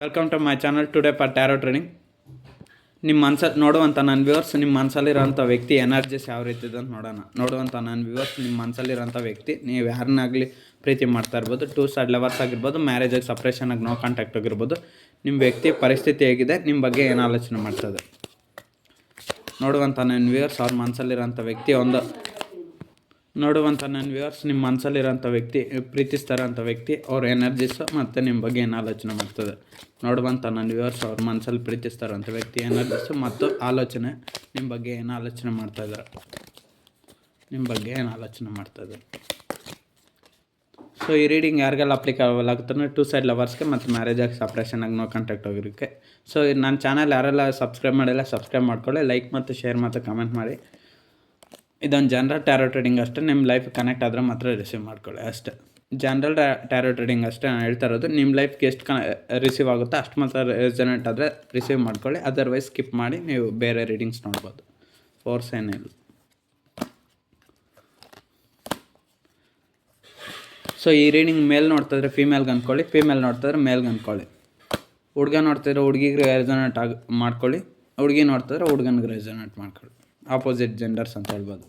Welcome to my channel today for tarot reading. ನಿಮ್ಮ ನೋಡುವಂಥ ನನ್ನ ವ್ಯೂವರ್ಸ್, ನಿಮ್ಮ ಮನಸ್ಸಲ್ಲಿರೋಂಥ ವ್ಯಕ್ತಿ ಎನರ್ಜಿಸ್ ಯಾವ ರೀತಿ ಇದೆ ಅಂತ ನೋಡುವಂಥ ನನ್ನ ವ್ಯೂವರ್ಸ್, ನಿಮ್ಮ ಮನಸ್ಸಲ್ಲಿರೋಂಥ ವ್ಯಕ್ತಿ ನೀವು ಯಾರನ್ನಾಗಲಿ ಪ್ರೀತಿ ಮಾಡ್ತಾ ಇರ್ಬೋದು, 2 ಸೈಡ್ ಲವರ್ಸ್ ಆಗಿರ್ಬೋದು, ಮ್ಯಾರೇಜಾಗಿ ಸಪ್ರೇಷನ್ ಆಗಿ ನೋ ಕಾಂಟ್ಯಾಕ್ಟ್ ಆಗಿರ್ಬೋದು. ನಿಮ್ಮ ವ್ಯಕ್ತಿ ಪರಿಸ್ಥಿತಿ ಹೇಗಿದೆ, ನಿಮ್ಮ ಬಗ್ಗೆ ಏನು ಆಲೋಚನೆ ಮಾಡ್ತದೆ ನೋಡುವಂಥ ನನ್ನ ವ್ಯೂವರ್ಸ್. ಅವ್ರ ಮನಸ್ಸಲ್ಲಿರೋಂಥ ವ್ಯಕ್ತಿ ನಿಮ್ಮ ಮನಸ್ಸಲ್ಲಿರೋಂಥ ವ್ಯಕ್ತಿ, ಪ್ರೀತಿಸ್ತಾರಂಥ ವ್ಯಕ್ತಿ, ಅವ್ರ ಎನರ್ಜಿಸು ಮತ್ತು ನಿಮ್ಮ ಬಗ್ಗೆ ಏನು ಆಲೋಚನೆ ಮಾಡ್ತದೆ ನೋಡುವಂಥ ನನ್ನ ವ್ಯೂವರ್ಸ್. ಅವ್ರ ಮನಸ್ಸಲ್ಲಿ ಪ್ರೀತಿಸ್ತಾರಂಥ ವ್ಯಕ್ತಿ ಎನರ್ಜಿಸು ಮತ್ತು ಆಲೋಚನೆ ನಿಮ್ಮ ಬಗ್ಗೆ ಏನು ಆಲೋಚನೆ ಮಾಡ್ತಾಯಿದ್ದಾರೆ, ಸೊ ಈ ರೀಡಿಂಗ್ ಯಾರಿಗೆಲ್ಲ ಅಪ್ಲಿಕೇಬಲ್ ಆಗುತ್ತೆ 2 ಸೈಡ್ ಲವರ್ಸ್ಗೆ ಮತ್ತು ಮ್ಯಾರೇಜಾಗಿ ಸಪ್ರೇಷನ್ ಆಗಿ ನೋ ಕಾಂಟ್ಯಾಕ್ಟ್ ಆಗಿರೋಕ್ಕೆ. ಸೊ ನನ್ನ ಚಾನಲ್ ಯಾರೆಲ್ಲ ಸಬ್ಸ್ಕ್ರೈಬ್ ಮಾಡಿಲ್ಲ ಸಬ್ಸ್ಕ್ರೈಬ್ ಮಾಡ್ಕೊಳ್ಳಿ, ಲೈಕ್ ಮತ್ತು ಶೇರ್ ಮತ್ತು ಕಮೆಂಟ್ ಮಾಡಿ. ಇದೊಂದು ಜನರಲ್ ಟ್ಯಾರೋ ಟ್ರೇಡಿಂಗ್ ಅಷ್ಟೇ, ನಿಮ್ಮ ಲೈಫ್ ಕನೆಕ್ಟ್ ಆದರೆ ಮಾತ್ರ ರಿಸೀವ್ ಮಾಡ್ಕೊಳ್ಳಿ ಅಷ್ಟೇ. ಜನರಲ್ ಟ್ಯಾರೋ ಟ್ರೇಡಿಂಗ್ ಅಷ್ಟೇ ನಾನು ಹೇಳ್ತಾ ಇರೋದು. ನಿಮ್ಮ ಲೈಫ್ಗೆ ಎಷ್ಟು ರಿಸೀವ್ ಆಗುತ್ತೋ ಅಷ್ಟು ಮಾತ್ರ ರೆಸನೇಟ್ ಆದರೆ ರಿಸೀವ್ ಮಾಡ್ಕೊಳ್ಳಿ, ಅದರ್ವೈಸ್ ಸ್ಕಿಪ್ ಮಾಡಿ ನೀವು ಬೇರೆ ರೀಡಿಂಗ್ಸ್ ನೋಡ್ಬೋದು, ಫೋರ್ಸ್ ಏನಿಲ್ಲ. ಸೊ ಈ ರೀಡಿಂಗ್ ಮೇಲ್ ನೋಡ್ತಾಯಿದ್ರೆ ಫೀಮೇಲ್ಗೆ ಅಂದ್ಕೊಳ್ಳಿ, ಫೀಮೇಲ್ ನೋಡ್ತಾಯಿದ್ರೆ ಮೇಲ್ಗೆ ಅಂದ್ಕೊಳ್ಳಿ. ಹುಡುಗ ನೋಡ್ತಾಯಿದ್ರೆ ಹುಡುಗಿಗೆ ರೆಸನೇಟ್ ಮಾಡ್ಕೊಳ್ಳಿ, ಹುಡುಗಿ ನೋಡ್ತಾಯಿದ್ರೆ ಹುಡುಗನಿಗೆ ರೆಸನೇಟ್ ಮಾಡ್ಕೊಳ್ಳಿ. ಆಪೋಸಿಟ್ ಜೆಂಡರ್ಸ್ ಅಂತ ಹೇಳ್ಬೋದು.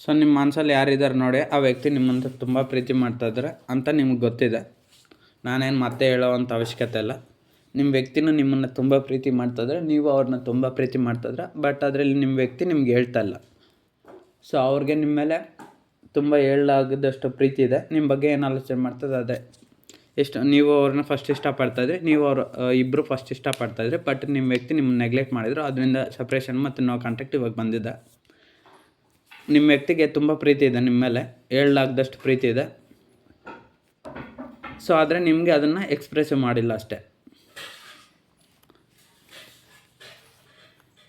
ಸೊ ನಿಮ್ಮ ಮನಸ್ಸಲ್ಲಿ ಯಾರಿದ್ದಾರೆ ನೋಡಿ, ಆ ವ್ಯಕ್ತಿ ನಿಮ್ಮಂತ ತುಂಬ ಪ್ರೀತಿ ಮಾಡ್ತಾಯಿದ್ದಾರೆ ಅಂತ ನಿಮ್ಗೆ ಗೊತ್ತಿದೆ. ನಾನೇನು ಮತ್ತೆ ಹೇಳೋವಂಥ ಅವಶ್ಯಕತೆ ಇಲ್ಲ. ನಿಮ್ಮ ವ್ಯಕ್ತಿನೂ ನಿಮ್ಮನ್ನು ತುಂಬ ಪ್ರೀತಿ ಮಾಡ್ತಾಯಿದ್ರೆ, ನೀವು ಅವ್ರನ್ನ ತುಂಬ ಪ್ರೀತಿ ಮಾಡ್ತಾಯಿದ್ರೆ, ಬಟ್ ಅದರಲ್ಲಿ ನಿಮ್ಮ ವ್ಯಕ್ತಿ ನಿಮ್ಗೆ ಹೇಳ್ತಾ ಇಲ್ಲ. ಸೊ ಅವ್ರಿಗೆ ನಿಮ್ಮ ಮೇಲೆ ತುಂಬ ಹೇಳಲಾಗದಷ್ಟು ಪ್ರೀತಿ ಇದೆ. ನಿಮ್ಮ ಬಗ್ಗೆ ಏನು ಆಲೋಚನೆ ಮಾಡ್ತದೆ ಅದೇ. ನೀವು ಅವ್ರನ್ನ ಫಸ್ಟ್ ಇಷ್ಟಪಡ್ತಾಯಿದ್ರಿ, ನೀವು ಇಬ್ಬರು ಫಸ್ಟ್ ಇಷ್ಟಪಡ್ತಾಯಿದ್ರಿ, ಬಟ್ ನಿಮ್ಮ ವ್ಯಕ್ತಿ ನಿಮ್ಮನ್ನು ನೆಗ್ಲೆಕ್ಟ್ ಮಾಡಿದ್ರು, ಅದರಿಂದ ಸಪ್ರೇಷನ್ ಮತ್ತು ನೋ ಕಾಂಟ್ಯಾಕ್ಟ್ ಇವಾಗ ಬಂದಿದೆ. ನಿಮ್ಮ ವ್ಯಕ್ತಿಗೆ ತುಂಬ ಪ್ರೀತಿ ಇದೆ, ನಿಮ್ಮ ಮೇಲೆ ಹೇಳಲಾಗದಷ್ಟು ಪ್ರೀತಿ ಇದೆ. ಸೊ ಆದರೆ ನಿಮಗೆ ಅದನ್ನು ಎಕ್ಸ್ಪ್ರೆಸ್ ಮಾಡಿಲ್ಲ ಅಷ್ಟೇ.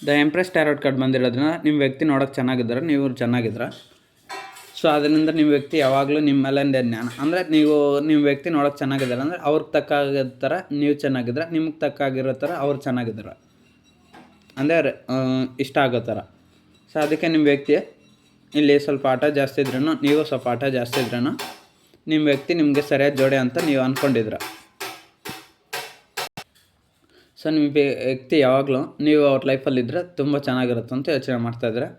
ದ ಎಂಪ್ರೆಸ್ ಟ್ಯಾರೋಟ್ ಕಾರ್ಡ್ ಬಂದಿರೋದ್ರಿಂದ ನಿಮ್ಮ ವ್ಯಕ್ತಿ ನೋಡೋಕ್ಕೆ ಚೆನ್ನಾಗಿದ್ದಾರೆ, ನೀವು ಚೆನ್ನಾಗಿದ್ರ. ಸೊ ಅದರಿಂದ ನಿಮ್ಮ ವ್ಯಕ್ತಿ ಯಾವಾಗಲೂ ನಿಮ್ಮ ಮೇಲೆ ಜ್ಞಾನ ಅಂದರೆ ನಿಮ್ಮ ವ್ಯಕ್ತಿ ನೋಡೋಕ್ಕೆ ಚೆನ್ನಾಗಿದ್ದಾರೆ ಅಂದರೆ ಅವ್ರಿಗೆ ತಕ್ಕಾಗಿರೋ ಥರ ನೀವು ಚೆನ್ನಾಗಿದ್ರೆ, ನಿಮ್ಗೆ ತಕ್ಕಾಗಿರೋ ಥರ ಅವ್ರು ಚೆನ್ನಾಗಿದ್ದಾರೆ ಅಂದರೆ ಇಷ್ಟ ಆಗೋ ಥರ. ಸೊ ಅದಕ್ಕೆ ನಿಮ್ಮ ವ್ಯಕ್ತಿ ಇಲ್ಲಿ ಸ್ವಲ್ಪ ಆಟ ಜಾಸ್ತಿ ಇದ್ರೂ, ನೀವು ಸ್ವಲ್ಪ ಆಟ ಜಾಸ್ತಿ ಇದ್ರೂ ನಿಮ್ಮ ವ್ಯಕ್ತಿ ನಿಮಗೆ ಸರಿಯಾದ ಜೋಡಿ ಅಂತ ನೀವು ಅಂದ್ಕೊಂಡಿದ್ರ. ಸೊ ನಿಮ್ಮ ವ್ಯಕ್ತಿ ಯಾವಾಗಲೂ ನೀವು ಅವ್ರ ಲೈಫಲ್ಲಿದ್ದರೆ ತುಂಬ ಚೆನ್ನಾಗಿರುತ್ತೆ ಅಂತ ಯೋಚನೆ ಮಾಡ್ತಾಯಿದ್ರೆ,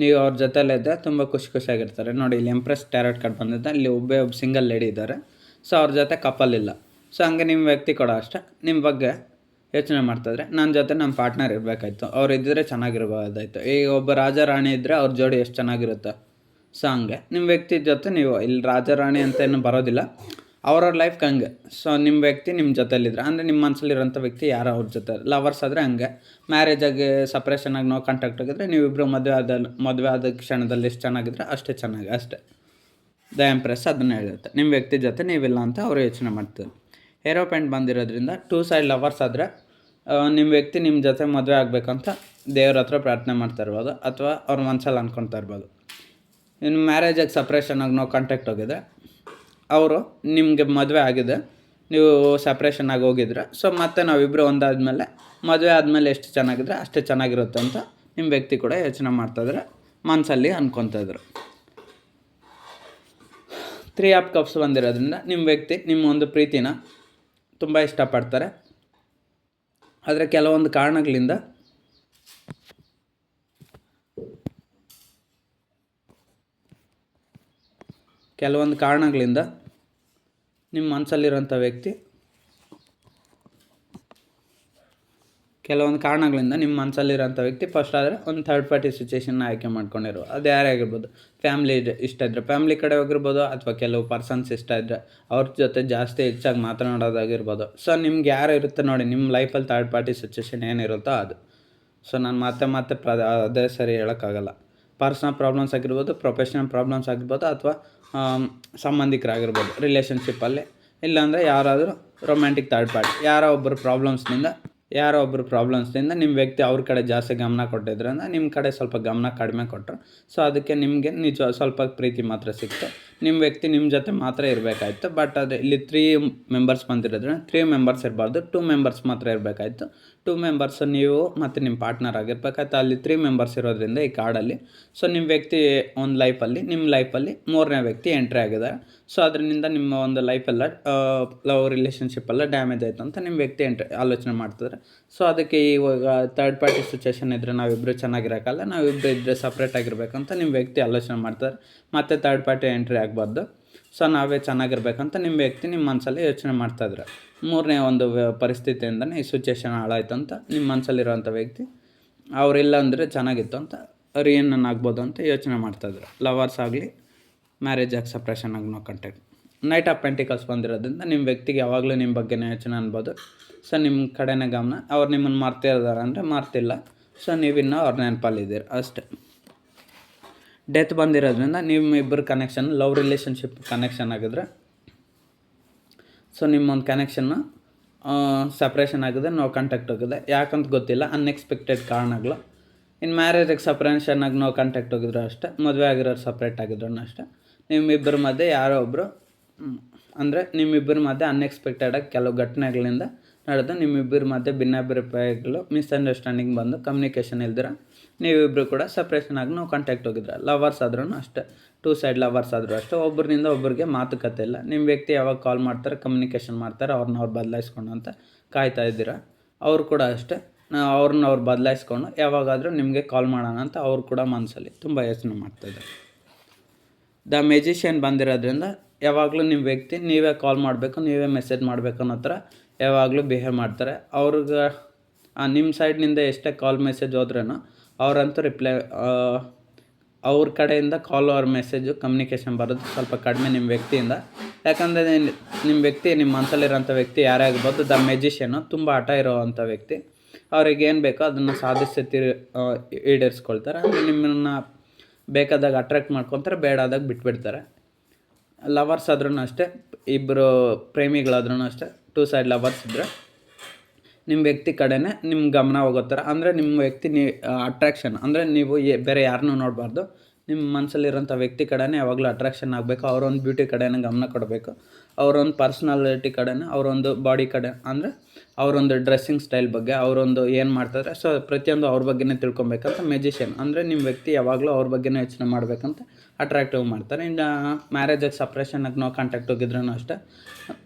ನೀವು ಅವ್ರ ಜೊತೆಯಲ್ಲಿದ್ದರೆ ತುಂಬ ಖುಷಿಯಾಗಿರ್ತಾರೆ. ನೋಡಿ ಇಲ್ಲಿ ಎಂಪ್ರೆಸ್ ಟ್ಯಾರೋಟ್ ಕಾರ್ಡ್ ಬಂದಿದ್ದೆ, ಇಲ್ಲಿ ಒಬ್ಬ ಸಿಂಗಲ್ ಲೇಡಿ ಇದ್ದಾರೆ. ಸೊ ಅವ್ರ ಜೊತೆ ಕಪಲ್ ಇಲ್ಲ. ಸೊ ಹಂಗೆ ನಿಮ್ಮ ವ್ಯಕ್ತಿ ಕೂಡ ಅಷ್ಟೇ ನಿಮ್ಮ ಬಗ್ಗೆ ಯೋಚನೆ ಮಾಡ್ತಾಯಿದ್ರೆ, ನನ್ನ ಜೊತೆ ನಮ್ಮ ಪಾರ್ಟ್ನರ್ ಇರಬೇಕಾಯ್ತು, ಅವ್ರು ಇದ್ದರೆ ಚೆನ್ನಾಗಿರ್ಬೋದಾಯ್ತು. ಈಗ ಒಬ್ಬ ರಾಜ ರಾಣಿ ಇದ್ದರೆ ಅವ್ರ ಜೋಡಿ ಎಷ್ಟು ಚೆನ್ನಾಗಿರುತ್ತೆ. ಸೊ ಹಂಗೆ ನಿಮ್ಮ ವ್ಯಕ್ತಿ ಜೊತೆ ನೀವು ಇಲ್ಲಿ ರಾಜ ರಾಣಿ ಅಂತ ಏನು ಬರೋದಿಲ್ಲ, ಅವ್ರವ್ರ ಲೈಫ್ಗೆ ಹಂಗೆ. ಸೊ ನಿಮ್ಮ ವ್ಯಕ್ತಿ ನಿಮ್ಮ ಜೊತೆಲಿದ್ರೆ ಅಂದರೆ ನಿಮ್ಮ ಮನಸ್ಸಲ್ಲಿರೋಂಥ ವ್ಯಕ್ತಿ ಯಾರು ಅವ್ರ ಜೊತೆ ಲವರ್ಸ್ ಆದರೆ ಹಂಗೆ. ಮ್ಯಾರೇಜಾಗಿ ಸಪ್ರೇಷನ್ ಆಗಿ ನೋ ಕಾಂಟ್ಯಾಕ್ಟ್ ಆಗಿದ್ರೆ, ನೀವಿಬ್ಬರು ಮದುವೆ ಆದ ಕ್ಷಣದಲ್ಲಿ ಎಷ್ಟು ಚೆನ್ನಾಗಿದ್ರೆ ಅಷ್ಟೇ ಅಷ್ಟೇ. ದ ಎಂಪ್ರೆಸ್ ಅದನ್ನು ಹೇಳುತ್ತೆ, ನಿಮ್ಮ ವ್ಯಕ್ತಿ ಜೊತೆ ನೀವಿಲ್ಲ ಅಂತ ಅವರು ಯೋಚನೆ ಮಾಡ್ತಾರೆ. ಏರೋಪ್ಲೇನ್ ಬಂದಿರೋದ್ರಿಂದ 2 ಸೈಡ್ ಲವರ್ಸ್ ಆದರೆ ನಿಮ್ಮ ವ್ಯಕ್ತಿ ನಿಮ್ಮ ಜೊತೆ ಮದುವೆ ಆಗಬೇಕಂತ ದೇವ್ರ ಹತ್ರ ಪ್ರಾರ್ಥನೆ ಮಾಡ್ತಾ ಇರ್ಬೋದು, ಅಥವಾ ಅವ್ರ ಮನಸ್ಸಲ್ಲಿ ಅಂದ್ಕೊಳ್ತಾ ಇರ್ಬೋದು. ಇನ್ನು ಮ್ಯಾರೇಜಾಗಿ ಸಪ್ರೇಷನ್ ಆಗಿ ನೋ ಕಾಂಟ್ಯಾಕ್ಟ್ ಹೋಗಿದ್ರೆ, ಅವರು ನಿಮಗೆ ಮದುವೆ ಆಗಿದೆ, ನೀವು ಸಪ್ರೇಷನ್ ಆಗಿ ಹೋಗಿದ್ರೆ, ಸೊ ಮತ್ತೆ ನಾವಿಬ್ಬರು ಒಂದಾದಮೇಲೆ ಮದುವೆ ಆದಮೇಲೆ ಎಷ್ಟು ಚೆನ್ನಾಗಿದ್ರೆ ಅಷ್ಟೇ ಚೆನ್ನಾಗಿರುತ್ತೆ ಅಂತ ನಿಮ್ಮ ವ್ಯಕ್ತಿ ಕೂಡ ಯೋಚನೆ ಮಾಡ್ತಾಯಿದ್ರೆ, ಮನಸ್ಸಲ್ಲಿ ಅಂದ್ಕೊತಾಯಿದ್ರು. 3 ಆಫ್ ಕಪ್ಸ್ ಬಂದಿರೋದ್ರಿಂದ ನಿಮ್ಮ ವ್ಯಕ್ತಿ ನಿಮ್ಮ ಒಂದು ಪ್ರೀತಿನ ತುಂಬ ಇಷ್ಟಪಡ್ತಾರೆ. ಆದರೆ ಕೆಲವೊಂದು ಕಾರಣಗಳಿಂದ ನಿಮ್ಮ ಮನಸ್ಸಲ್ಲಿರೋಂಥ ವ್ಯಕ್ತಿ ಫಸ್ಟ್ ಆದರೆ ಒಂದು ಥರ್ಡ್ ಪಾರ್ಟಿ ಸಿಚುವೇಷನ್ನ ಆಯ್ಕೆ ಮಾಡ್ಕೊಂಡಿರೋ, ಅದು ಯಾರೇ ಆಗಿರ್ಬೋದು. ಫ್ಯಾಮ್ಲಿ ಇಷ್ಟ ಇದ್ದರೆ ಫ್ಯಾಮ್ಲಿ ಕಡೆ ಹೋಗಿರ್ಬೋದು, ಅಥವಾ ಕೆಲವು ಪರ್ಸನ್ಸ್ ಇಷ್ಟ ಇದ್ದರೆ ಅವ್ರ ಜೊತೆ ಜಾಸ್ತಿ ಹೆಚ್ಚಾಗಿ ಮಾತನಾಡೋದಾಗಿರ್ಬೋದು. ಸೊ ನಿಮ್ಗೆ ಯಾರು ಇರುತ್ತೆ ನೋಡಿ, ನಿಮ್ಮ ಲೈಫಲ್ಲಿ ಥರ್ಡ್ ಪಾರ್ಟಿ ಸಿಚುವೇಷನ್ ಏನಿರುತ್ತೋ ಅದು. ಸೊ ನಾನು ಮತ್ತೆ ಅದೇ ಸರಿ ಹೇಳೋಕ್ಕಾಗಲ್ಲ. ಪರ್ಸ್ನಲ್ ಪ್ರಾಬ್ಲಮ್ಸ್ ಆಗಿರ್ಬೋದು, ಪ್ರೊಫೆಷ್ನಲ್ ಪ್ರಾಬ್ಲಮ್ಸ್ ಆಗಿರ್ಬೋದು, ಅಥವಾ ಸಂಬಂಧಿಕರಾಗಿರ್ಬೋದು, ರಿಲೇಷನ್ಶಿಪ್ಪಲ್ಲಿ ಇಲ್ಲಾಂದರೆ ಯಾರಾದರೂ ರೊಮ್ಯಾಂಟಿಕ್ ಥರ್ಡ್ ಪಾರ್ಟಿ ಯಾರೋ ಒಬ್ಬರು ಪ್ರಾಬ್ಲಮ್ಸ್ನಿಂದ ನಿಮ್ಮ ವ್ಯಕ್ತಿ ಅವ್ರ ಕಡೆ ಜಾಸ್ತಿ ಗಮನ ಕೊಟ್ಟಿದ್ರಿಂದ ನಿಮ್ಮ ಕಡೆ ಸ್ವಲ್ಪ ಗಮನ ಕಡಿಮೆ ಕೊಟ್ಟರು. ಸೊ ಅದಕ್ಕೆ ನಿಮಗೆ ನಿಜ ಸ್ವಲ್ಪ ಪ್ರೀತಿ ಮಾತ್ರ ಸಿಕ್ತು. ನಿಮ್ಮ ವ್ಯಕ್ತಿ ನಿಮ್ಮ ಜೊತೆ ಮಾತ್ರ ಇರಬೇಕಾಯ್ತು. ಬಟ್ ಅದು ಇಲ್ಲಿ 3 ಮೆಂಬರ್ಸ್ ಬಂದಿರೋದ್ರಿಂದ 3 ಮೆಂಬರ್ಸ್ ಇರಬಾರ್ದು, 2 ಮೆಂಬರ್ಸ್ ಮಾತ್ರ ಇರಬೇಕಾಯ್ತು. 2 ಮೆಂಬರ್ಸ್ ನೀವು ಮತ್ತು ನಿಮ್ಮ ಪಾರ್ಟ್ನರ್ ಆಗಿರ್ಬೇಕಾಯ್ತು. ಅಲ್ಲಿ 3 ಮೆಂಬರ್ಸ್ ಇರೋದ್ರಿಂದ ಈ ಕಾರ್ಡಲ್ಲಿ ಸೊ ನಿಮ್ಮ ವ್ಯಕ್ತಿ ಒಂದು ನಿಮ್ಮ ಲೈಫಲ್ಲಿ 3ನೇ ವ್ಯಕ್ತಿ ಎಂಟ್ರಿ ಆಗಿದ್ದಾರೆ. ಸೊ ಅದರಿಂದ ನಿಮ್ಮ ಒಂದು ಲೈಫೆಲ್ಲ ಲವ್ ರಿಲೇಷನ್ಶಿಪ್ ಎಲ್ಲ ಡ್ಯಾಮೇಜ್ ಆಯಿತು ಅಂತ ನಿಮ್ಮ ವ್ಯಕ್ತಿ ಆಲೋಚನೆ ಮಾಡ್ತಿದ್ದಾರೆ. ಸೊ ಅದಕ್ಕೆ ಇವಾಗ ಥರ್ಡ್ ಪಾರ್ಟಿ ಸಿಚುವೇಷನ್ ಇದ್ದರೆ ನಾವಿಬ್ಬರು ಚೆನ್ನಾಗಿರೋಕ್ಕಲ್ಲ, ನಾವಿಬ್ಬರು ಇದ್ದರೆ ಸಪ್ರೇಟ್ ಆಗಿರ್ಬೇಕಂತ ನಿಮ್ಮ ವ್ಯಕ್ತಿ ಆಲೋಚನೆ ಮಾಡ್ತಾರೆ. ಮತ್ತು ಥರ್ಡ್ ಪಾರ್ಟಿ ಎಂಟ್ರಿ ಆಗಬಾರ್ದು, ಸೊ ನಾವೇ ಚೆನ್ನಾಗಿರ್ಬೇಕಂತ ನಿಮ್ಮ ವ್ಯಕ್ತಿ ನಿಮ್ಮ ಮನಸ್ಸಲ್ಲಿ ಯೋಚನೆ ಮಾಡ್ತಾಯಿದ್ರೆ 3ನೇ ಒಂದು ಪರಿಸ್ಥಿತಿಯಿಂದನೇ ಈ ಸಿಚುವೇಷನ್ ಹಾಳಾಯ್ತು ಅಂತ ನಿಮ್ಮ ಮನಸ್ಸಲ್ಲಿರೋಂಥ ವ್ಯಕ್ತಿ ಅವರಿಲ್ಲ ಅಂದರೆ ಚೆನ್ನಾಗಿತ್ತು ಅಂತ ರಿಯೂನಿಯನ್ ಆಗ್ಬೋದು ಅಂತ ಯೋಚನೆ ಮಾಡ್ತಾಯಿದ್ರು. ಲವರ್ಸ್ ಆಗಲಿ ಮ್ಯಾರೇಜ್ ಆಗಿ ಸಪ್ರೇಷನ್ ಆಗಿ no contact. Knight of pentacles ಬಂದಿರೋದ್ರಿಂದ ನಿಮ್ಮ ವ್ಯಕ್ತಿಗೆ ಯಾವಾಗಲೂ ನಿಮ್ಮ ಬಗ್ಗೆನೇ ಯೋಚನೆ ಅನ್ಬೋದು. ಸೊ ನಿಮ್ಮ ಕಡೆನೇ ಗಮನ, ಅವ್ರು ನಿಮ್ಮನ್ನು ಮರ್ತಿದ್ದಾರೆ ಅಂದರೆ ಮರ್ತಿಲ್ಲ. ಸೊ ನೀವಿನ್ನೂ ಅವ್ರ ನೆನಪಲ್ಲಿದ್ದೀರಿ ಅಷ್ಟೇ. ಡೆತ್ ಬಂದಿರೋದ್ರಿಂದ ನಿಮ್ಮಿಬ್ಬರು ಕನೆಕ್ಷನ್ ಲವ್ ರಿಲೇಷನ್ಶಿಪ್ ಕನೆಕ್ಷನ್ ಆಗಿದ್ರೆ ಸೊ ನಿಮ್ಮೊಂದು ಕನೆಕ್ಷನ್ನು ಸಪ್ರೇಷನ್ ಆಗಿದೆ, ನೋ ಕಾಂಟ್ಯಾಕ್ಟ್ ಹೋಗಿದೆ. ಯಾಕಂತ ಗೊತ್ತಿಲ್ಲ, ಅನ್ಎಕ್ಸ್ಪೆಕ್ಟೆಡ್ ಕಾರಣಗಳು. ಇನ್ನು ಮ್ಯಾರೇಜಿಗೆ ಸಪ್ರೇಷನ್ ಆಗಿ ನೋ ಕಾಂಟ್ಯಾಕ್ಟ್ ಹೋಗಿದ್ರು ಅಷ್ಟೇ, ಮದುವೆ ಆಗಿರೋರು ಸಪ್ರೇಟ್ ಆಗಿದ್ರು ಅಷ್ಟೇ. ನಿಮ್ಮಿಬ್ಬರ ಮಧ್ಯೆ ಯಾರೋ ಒಬ್ಬರು ಅಂದರೆ ನಿಮ್ಮಿಬ್ಬರ ಮಧ್ಯೆ ಅನ್ಎಕ್ಸ್ಪೆಕ್ಟೆಡಾಗಿ ಕೆಲವು ಘಟನೆಗಳಿಂದ ನಡೆದು ನಿಮ್ಮಿಬ್ಬರ ಮಧ್ಯೆ ಭಿನ್ನಾಭಿಪ್ರಾಯಗಳು ಮಿಸ್ಅಂಡರ್ಸ್ಟ್ಯಾಂಡಿಂಗ್ ಬಂದು ಕಮ್ಯುನಿಕೇಷನ್ ಇಲ್ದಿರ ನೀವಿಬ್ಬರು ಕೂಡ ಸಪ್ರೇಷನ್ ಆಗಿ ನಾವು ಕಾಂಟ್ಯಾಕ್ಟ್ ಹೋಗಿದ್ರೆ. ಲವರ್ಸ್ ಆದ್ರೂ ಅಷ್ಟೇ, 2 ಸೈಡ್ ಲವರ್ಸ್ ಆದರೂ ಅಷ್ಟೇ, ಒಬ್ಬರಿಂದ ಒಬ್ಬರಿಗೆ ಮಾತುಕತೆ ಇಲ್ಲ. ನಿಮ್ಮ ವ್ಯಕ್ತಿ ಯಾವಾಗ ಕಾಲ್ ಮಾಡ್ತಾರೆ, ಕಮ್ಯುನಿಕೇಷನ್ ಮಾಡ್ತಾರೆ, ಅವ್ರು ಬದಲಾಯಿಸ್ಕೊಂಡು ಅಂತ ಕಾಯ್ತಾ ಇದ್ದೀರಾ. ಅವ್ರು ಕೂಡ ಅಷ್ಟೇ, ಅವ್ರು ಬದಲಾಯಿಸ್ಕೊಂಡು ಯಾವಾಗಾದರೂ ನಿಮಗೆ ಕಾಲ್ ಮಾಡೋಣ ಅಂತ ಅವ್ರು ಕೂಡ ಮನಸ್ಸಲ್ಲಿ ತುಂಬ ಯೋಚನೆ ಮಾಡ್ತಾಯಿದ್ದಾರೆ. ದ ಮೆಜಿಷಿಯನ್ ಬಂದಿರೋದ್ರಿಂದ ಯಾವಾಗಲೂ ನಿಮ್ಮ ವ್ಯಕ್ತಿ ನೀವೇ ಕಾಲ್ ಮಾಡಬೇಕು, ನೀವೇ ಮೆಸೇಜ್ ಮಾಡಬೇಕು ಅನ್ನೋ ಥರ ಯಾವಾಗಲೂ ಬಿಹೇವ್ ಮಾಡ್ತಾರೆ. ಅವ್ರಿಗೆ ನಿಮ್ಮ ಸೈಡ್ನಿಂದ ಎಷ್ಟೇ ಕಾಲ್ ಮೆಸೇಜ್ ಹೋದ್ರೂ ಅವರಂತೂ ರಿಪ್ಲೈ ಅವ್ರ ಕಡೆಯಿಂದ ಕಾಲ್ ಅವ್ರ ಮೆಸೇಜು ಕಮ್ಯುನಿಕೇಷನ್ ಬರೋದು ಸ್ವಲ್ಪ ಕಡಿಮೆ ನಿಮ್ಮ ವ್ಯಕ್ತಿಯಿಂದ. ಯಾಕಂದರೆ ನಿಮ್ಮ ವ್ಯಕ್ತಿ ನಿಮ್ಮ ಮನಸ್ಸಲ್ಲಿರೋಂಥ ವ್ಯಕ್ತಿ ಯಾರೇ ಆಗ್ಬೋದು, ದ ಮೆಜಿಷಿಯನು ತುಂಬ ಹಠ ಇರೋವಂಥ ವ್ಯಕ್ತಿ. ಅವ್ರಿಗೆ ಏನು ಬೇಕೋ ಅದನ್ನು ಸಾಧಿಸಿ ಈಡೇರಿಸ್ಕೊಳ್ತಾರೆ. ಅಂದರೆ ನಿಮ್ಮನ್ನು ಬೇಕಾದಾಗ ಅಟ್ರಾಕ್ಟ್ ಮಾಡ್ಕೊತಾರೆ, ಬೇಡಾದಾಗ ಬಿಟ್ಬಿಡ್ತಾರೆ. ಲವರ್ಸ್ ಆದ್ರೂ ಅಷ್ಟೇ, ಇಬ್ಬರು ಪ್ರೇಮಿಗಳಾದ್ರೂ ಅಷ್ಟೇ, 2 ಸೈಡ್ ಲವರ್ಸ್ ಇದ್ದರೆ ನಿಮ್ಮ ವ್ಯಕ್ತಿ ಕಡೆನೇ ನಿಮ್ಮ ಗಮನ ಹೋಗೋ ಥರ. ಅಂದರೆ ನಿಮ್ಮ ವ್ಯಕ್ತಿ ಅಟ್ರಾಕ್ಷನ್ ಅಂದರೆ ನೀವು ಬೇರೆ ಯಾರನ್ನೂ ನೋಡಬಾರ್ದು, ನಿಮ್ಮ ಮನಸ್ಸಲ್ಲಿರೋಂಥ ವ್ಯಕ್ತಿ ಕಡೆನೇ ಯಾವಾಗಲೂ ಅಟ್ರಾಕ್ಷನ್ ಆಗಬೇಕು. ಅವರೊಂದು ಬ್ಯೂಟಿ ಕಡೆನೇ ಗಮನ ಕೊಡಬೇಕು, ಅವರೊಂದು ಪರ್ಸ್ನಾಲಿಟಿ ಕಡೆನೇ, ಅವರೊಂದು ಬಾಡಿ ಕಡೆ ಅಂದರೆ ಅವರೊಂದು ಡ್ರೆಸ್ಸಿಂಗ್ ಸ್ಟೈಲ್ ಬಗ್ಗೆ, ಅವರೊಂದು ಏನು ಮಾಡ್ತಾರೆ ಸೊ ಪ್ರತಿಯೊಂದು ಅವ್ರ ಬಗ್ಗೆನೇ ತಿಳ್ಕೊಬೇಕಂತ ಮೆಜಿಷಿಯನ್. ಅಂದರೆ ನಿಮ್ಮ ವ್ಯಕ್ತಿ ಯಾವಾಗಲೂ ಅವ್ರ ಬಗ್ಗೆನೇ ಯೋಚನೆ ಮಾಡಬೇಕಂತ ಅಟ್ರಾಕ್ಟಿವ್ ಮಾಡ್ತಾರೆ. ಇನ್ನು ಮ್ಯಾರೇಜಾಗಿ ಸಪ್ರೇಷನ್ ಆಗಿ ನೋ ಕಾಂಟ್ಯಾಕ್ಟ್ ಹೋಗಿದ್ರೂ ಅಷ್ಟೇ,